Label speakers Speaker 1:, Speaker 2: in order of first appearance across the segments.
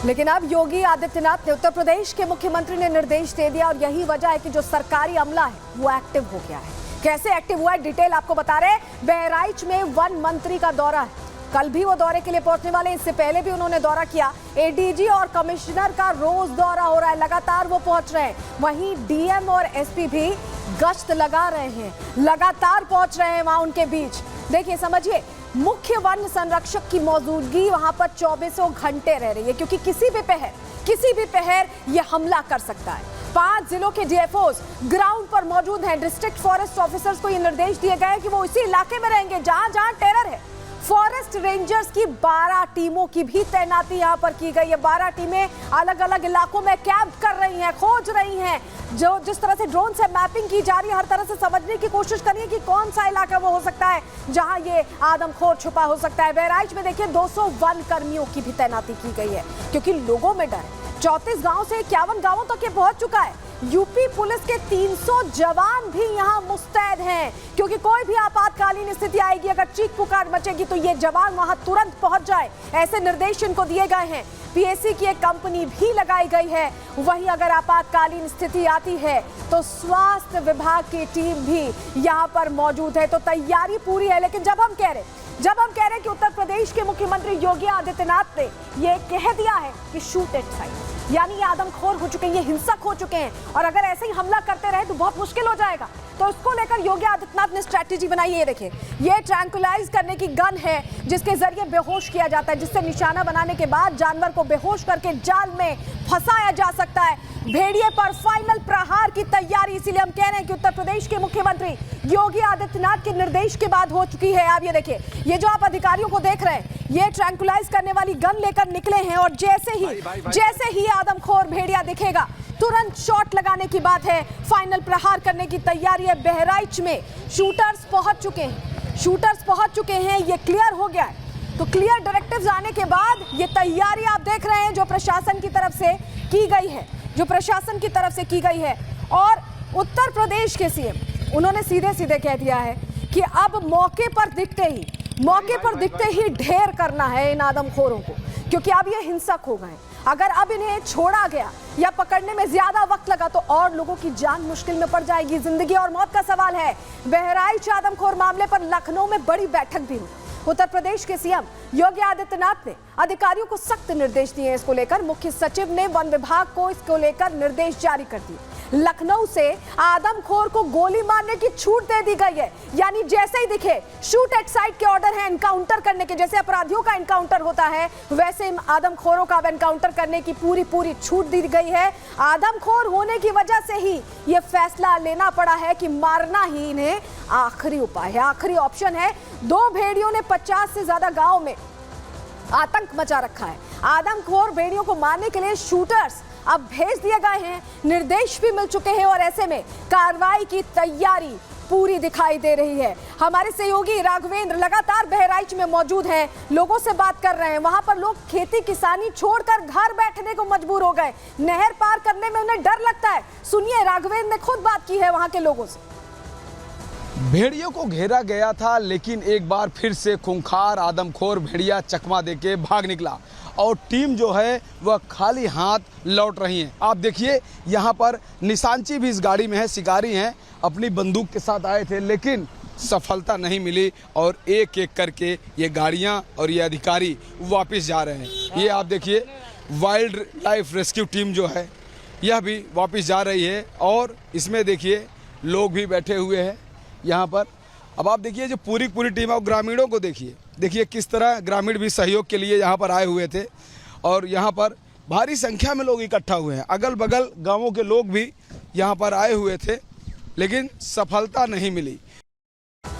Speaker 1: लेकिन अब योगी आदित्यनाथ ने उत्तर प्रदेश के मुख्यमंत्री ने निर्देश दे दिया और यही वजह है कि जो सरकारी अमला है वो एक्टिव हो गया है। कैसे एक्टिव हुआ है डिटेल आपको बता रहे। बहराइच में वन मंत्री का दौरा है, कल भी वो दौरे के लिए पहुंचने वाले, इससे पहले भी उन्होंने दौरा किया। एडीजी और कमिश्नर का रोज दौरा हो रहा है, लगातार वो पहुंच रहे हैं। वहीं डीएम और एसपी भी गश्त लगा रहे हैं, लगातार पहुंच रहे हैं वहां उनके बीच। देखिए समझिए, मुख्य वन संरक्षक की मौजूदगी वहां पर 24 घंटे रह रही है, क्योंकि किसी भी पहर ये हमला कर सकता है। 5 जिलों के डीएफओस ग्राउंड पर मौजूद हैं। डिस्ट्रिक्ट फॉरेस्ट ऑफिसर्स को ये निर्देश दिए गए कि वो इसी इलाके में रहेंगे जहां टेरर है। फॉरेस्ट रेंजर्स की 12 टीमों की भी तैनाती यहां पर की गई है। 12 टीमें अलग अलग इलाकों में कैंप कर रही हैं, खोज रही हैं। जो जिस तरह से ड्रोन से मैपिंग की जा रही है, हर तरह से समझने की कोशिश करिए कि कौन सा इलाका वो हो सकता है जहां ये आदमखोर छुपा हो सकता है। बहराइच में देखिए 200 वन कर्मियों की भी तैनाती की गई है, क्योंकि लोगों में डर है। 34 गांव से 51 गांवों तक ये पहुंच चुका है। यूपी पुलिस के 300 जवान भी यहां मुस्तैद हैं, क्योंकि कोई भी आपातकालीन स्थिति आएगी, अगर चीख पुकार मचेगी तो ये जवान वहां तुरंत पहुंच जाए, ऐसे निर्देश इनको दिए गए हैं। पीएसी की एक कंपनी भी लगाई गई है। वहीं अगर आपातकालीन स्थिति आती है तो स्वास्थ्य विभाग की टीम भी यहां पर मौजूद है। तो तैयारी पूरी है। लेकिन जब हम कह रहे हैं कि उत्तर प्रदेश के मुख्यमंत्री योगी आदित्यनाथ ने ये कह दिया है कि शूट एट साइट, यानी ये आदमखोर हो चुके हैं, ये हिंसक हो चुके हैं, और अगर ऐसे ही हमला करते रहे तो बहुत मुश्किल हो जाएगा। तो उसको लेकर योगी आदित्यनाथ ने स्ट्रैटेजी बनाई है। ये देखिए, ये ट्रैंकुलाइज करने की गन है, जिसके जरिए बेहोश किया जाता है, जिससे निशाना बनाने के बाद जानवर को बेहोश करके जाल में फंसाया जा सकता है। भेड़िए पर फाइनल प्रहार की तैयारी, इसीलिए हम कह रहे हैं कि उत्तर प्रदेश के मुख्यमंत्री योगी आदित्यनाथ के निर्देश के बाद हो चुकी है। आप ये देखिए, ये जो आप अधिकारियों को देख रहे हैं, ये ट्रैंकुलाइज करने वाली गन लेकर निकले हैं, और जैसे ही आदमखोर भेड़िया दिखेगा तुरंत शॉट लगाने की बात है। फाइनल प्रहार करने की तैयारी है। बहराइच में शूटर्स पहुंच चुके हैं, ये क्लियर हो गया है। तो क्लियर डायरेक्टिव्स आने के बाद ये तैयारी आप देख रहे हैं जो प्रशासन की तरफ से की गई है। और उत्तर प्रदेश के सीएम उन्होंने सीधे कह दिया है कि अब मौके पर दिखते ही ढेर करना है इन आदमखोरों को, क्योंकि अब ये हिंसक हो गए। अगर अब इन्हें छोड़ा गया या पकड़ने में ज्यादा वक्त लगा तो और लोगों की जान मुश्किल में पड़ जाएगी। जिंदगी और मौत का सवाल है। बहराइच आदमखोर मामले पर लखनऊ में बड़ी बैठक भी हुई। उत्तर प्रदेश के सीएम योगी आदित्यनाथ ने अधिकारियों को सख्त निर्देश दिए हैं। इसको लेकर मुख्य सचिव ने वन विभाग को इसको लेकर निर्देश जारी कर दिए। लखनऊ से आदमखोर को गोली मारने की छूट दे दी गई है, यानी जैसे ही दिखे शूट एट साइट के ऑर्डर है। एनकाउंटर करने के, जैसे अपराधियों का एनकाउंटर होता है, वैसे आदमखोरों का एनकाउंटर करने की पूरी छूट दी गई है। आदमखोर होने की वजह से ही यह फैसला लेना पड़ा है कि मारना ही इन्हें आखिरी उपाय है, आखिरी ऑप्शन है। 2 भेड़ियों ने 50 से ज्यादा गांव में आतंक मचा रखा है। आदमखोर भेड़ियों को मारने के लिए शूटर्स अब भेज दिए गए हैं, निर्देश भी मिल चुके हैं, और ऐसे में कार्रवाई की तैयारी पूरी दिखाई दे रही है। हमारे सहयोगी राघवेंद्र लगातार बहराइच में मौजूद हैं, लोगों से बात कर रहे हैं। वहां पर लोग खेती किसानी छोड़कर घर बैठने को मजबूर हो गए, नहर पार करने में उन्हें डर लगता है। सुनिए, राघवेंद्र ने खुद बात की है वहां के लोगों से।
Speaker 2: भेड़ियों को घेरा गया था, लेकिन एक बार फिर से खूंखार आदमखोर भेड़िया चकमा देके भाग निकला, और टीम जो है वह खाली हाथ लौट रही है। आप देखिए, यहाँ पर निशांची भी इस गाड़ी में है, शिकारी हैं, अपनी बंदूक के साथ आए थे, लेकिन सफलता नहीं मिली, और एक एक करके ये गाड़ियाँ और ये अधिकारी वापस जा रहे हैं। ये आप देखिए, वाइल्ड लाइफ रेस्क्यू टीम जो है यह भी वापस जा रही है, और इसमें देखिए लोग भी बैठे हुए हैं यहाँ पर। अब आप देखिए, जो पूरी टीम है, ग्रामीणों को देखिए किस तरह ग्रामीण भी सहयोग के लिए यहाँ पर आए हुए थे, और यहाँ पर भारी संख्या में लोग इकट्ठा हुए हैं। अगल बगल गांवों के लोग भी यहाँ पर आए हुए थे, लेकिन सफलता नहीं मिली।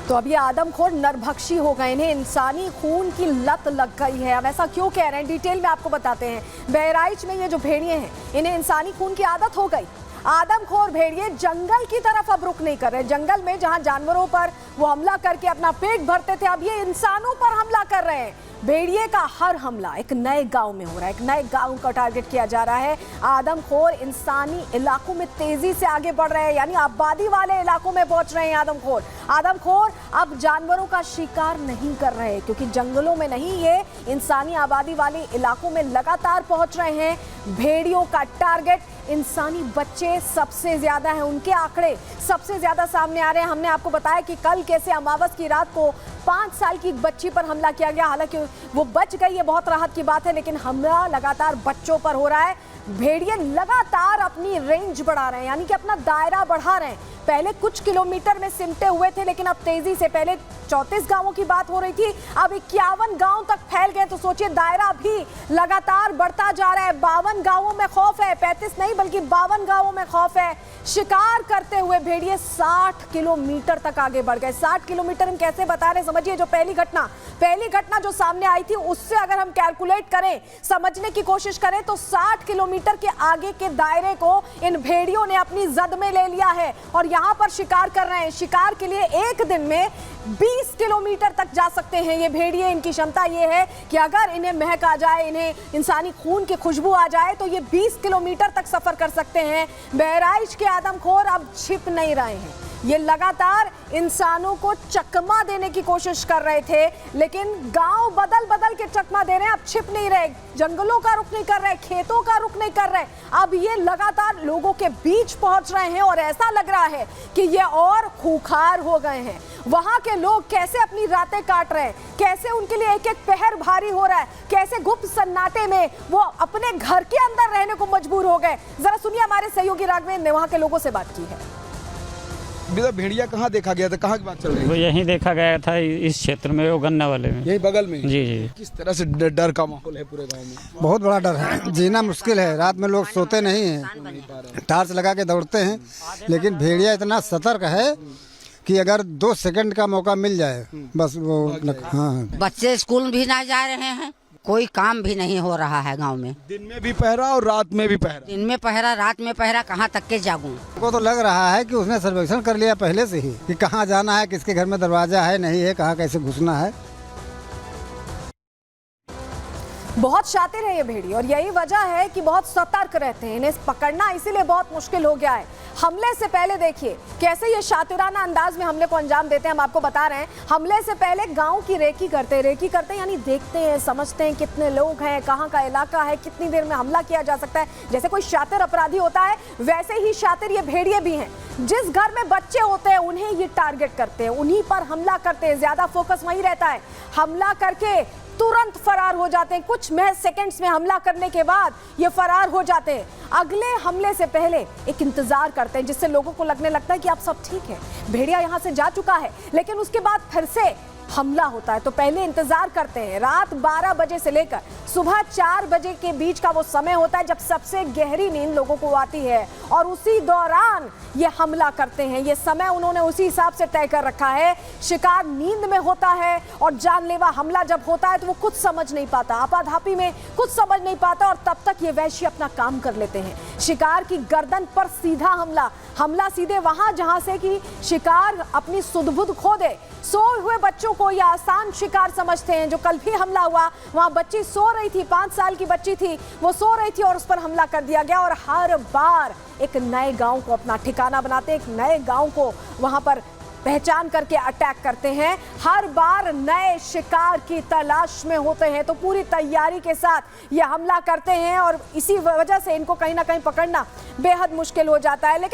Speaker 1: तो अब ये आदमखोर नरभक्षी हो गए, इन्हें इंसानी खून की लत लग गई है। अब ऐसा क्यों कह रहे हैं, डिटेल में आपको बताते हैं। बहराइच में ये जो भेड़िए हैं, इन्हें इंसानी खून की आदत हो गई। आदमखोर भेड़िए जंगल की तरफ अब रुख नहीं कर रहे। जंगल में जहां जानवरों पर वो हमला करके अपना पेट भरते थे, अब ये इंसानों पर हमला कर रहे हैं। भेड़िए का हर हमला एक नए गांव में हो रहा है, एक नए गांव का टारगेट किया जा रहा है। आदमखोर इंसानी इलाकों में तेजी से आगे बढ़ रहे हैं, यानी आबादी वाले इलाकों में पहुंच रहे हैं आदमखोर अब जानवरों का शिकार नहीं कर रहे, क्योंकि जंगलों में नहीं, ये इंसानी आबादी वाले इलाकों में लगातार पहुंच रहे हैं। भेड़ियों का टारगेट इंसानी बच्चे सबसे ज्यादा हैं, उनके आंकड़े सबसे ज्यादा सामने आ रहे हैं। हमने आपको बताया कि कल कैसे अमावस की रात को 5 साल की एक बच्ची पर हमला किया गया, हालांकि वो बच गई, ये बहुत राहत की बात है, लेकिन हमला लगातार बच्चों पर हो रहा है। भेड़िए लगातार अपनी रेंज बढ़ा रहे हैं, यानी कि अपना दायरा बढ़ा रहे हैं। पहले कुछ किलोमीटर में सिमटे हुए थे, लेकिन अब तेजी से, पहले 34 गांवों की बात हो रही थी, अब 51 गांव तक फैल गए। तो सोचिए दायरा भी लगातार बढ़ता जा रहा है। 52 गांवों में खौफ है, 35 नहीं बल्कि 52 गांवों में खौफ है। शिकार करते हुए भेड़िए 60 किलोमीटर तक आगे बढ़ गए। 60 किलोमीटर हम कैसे बता रहे हैं, समझिए। जो पहली घटना जो सामने आई थी, उससे अगर हम कैलकुलेट करें, समझने की कोशिश करें, तो 60 किलोमीटर के आगे के दायरे को इन भेड़ियों ने अपनी जद में ले लिया है और यहां पर शिकार कर रहे हैं। शिकार के लिए एक दिन में 20 किलोमीटर तक जा सकते हैं ये भेड़िए। इनकी क्षमता ये है कि अगर इन्हें महक आ जाए, इन्हें इंसानी खून की खुशबू आ जाए, तो ये 20 किलोमीटर तक सफर कर सकते हैं। बहराइच के आदमखोर अब छिप नहीं रहे हैं, ये लगातार इंसानों को चकमा देने की कोशिश कर रहे थे, लेकिन गांव बदल बदल के चकमा दे रहे हैं। अब छिप नहीं रहे, जंगलों का रुख नहीं कर रहे, खेतों का रुख नहीं कर रहे, अब ये लगातार लोगों के बीच पहुंच रहे हैं और ऐसा लग रहा है कि ये और खूंखार हो गए हैं। वहां के लोग कैसे अपनी रातें काट रहे हैं, कैसे उनके लिए एक एक पहर भारी हो रहा है, कैसे गुप्त सन्नाटे में वो अपने घर के अंदर रहने को मजबूर हो गए। जरा सुनिए, हमारे सहयोगी राघवेंद्र ने वहां के लोगों से बात की है।
Speaker 2: भेड़िया कहाँ देखा गया था, कहाँ की बात चल रही है?
Speaker 3: वो यहीं देखा गया था, इस क्षेत्र में, वो गन्ना वाले में,
Speaker 2: यही बगल में।
Speaker 3: जी जी।
Speaker 2: किस तरह से डर का माहौल है पूरे गांव में?
Speaker 4: बहुत बड़ा डर है, जीना मुश्किल है। रात में लोग सोते नहीं हैं, टार्च लगा के दौड़ते हैं, लेकिन भेड़िया इतना सतर्क है कि अगर 2 सेकंड का मौका मिल जाए बस वो। हाँ,
Speaker 5: बच्चे स्कूल भी ना जा रहे हैं, कोई काम भी नहीं हो रहा है गांव में।
Speaker 2: दिन में भी पहरा और रात में भी पहरा।
Speaker 5: दिन में पहरा, रात में पहरा, कहाँ तक के जागूं।
Speaker 4: को तो लग रहा है कि उसने सर्वेक्षण कर लिया पहले से ही कि कहाँ जाना है, किसके घर में दरवाजा है नहीं है, कहाँ कैसे घुसना है।
Speaker 1: बहुत शातिर है ये भेड़िए और यही वजह है कि बहुत सतर्क रहते हैं। इन्हें पकड़ना इसीलिए बहुत मुश्किल हो गया है। हमले से पहले देखिए कैसे ये शातिराना अंदाज में हमले को अंजाम देते हैं। हम आपको बता रहे हैं, हमले से पहले गांव की रेकी करते हैं, यानी देखते हैं, समझते हैं कितने लोग हैं, कहाँ का इलाका है, कितनी देर में हमला किया जा सकता है। जैसे कोई शातिर अपराधी होता है, वैसे ही शातिर ये भेड़िए भी हैं। जिस घर में बच्चे होते हैं उन्हें ये टारगेट करते हैं, उन्हीं पर हमला करते हैं, ज्यादा फोकस वहीं रहता है। हमला करके तुरंत फरार हो जाते हैं, कुछ महज सेकंड्स में हमला करने के बाद ये फरार हो जाते हैं। अगले हमले से पहले एक इंतजार करते हैं, जिससे लोगों को लगने लगता है कि अब सब ठीक है, भेड़िया यहां से जा चुका है। लेकिन उसके बाद फिर से हमला होता है, तो पहले इंतजार करते हैं। रात 12 बजे से लेकर सुबह 4 बजे के बीच का वो समय होता है जब सबसे गहरी नींद लोगों को आती है, और उसी दौरान ये हमला करते हैं। ये समय उन्होंने उसी हिसाब से तय कर रखा है। शिकार नींद में होता है और जानलेवा हमला जब होता है तो वो कुछ समझ नहीं पाता, आपाधापी में कुछ समझ नहीं पाता, और तब तक ये वैश्य अपना काम कर लेते हैं। शिकार की गर्दन पर सीधा हमला सीधे वहां जहां से कि शिकार अपनी सुध-बुध खो दे। सोए हुए बच्चों को ये आसान शिकार समझते हैं। जो कल भी हमला हुआ, वहां बच्ची सो रही थी, 5 साल की बच्ची थी, वो सो रही थी और उस पर हमला कर दिया गया। और हर बार एक नए गांव को अपना ठिकाना बनाते हैं, एक नए गांव को वहां पर पहचान करके अटैक करते हैं। हर बार नए शिकार की तलाश में होते हैं, तो पूरी तैयारी के साथ ये हमला करते हैं और इसी वजह से इनको कहीं ना कहीं पकड़ना बेहद मुश्किल हो जाता है। लेकिन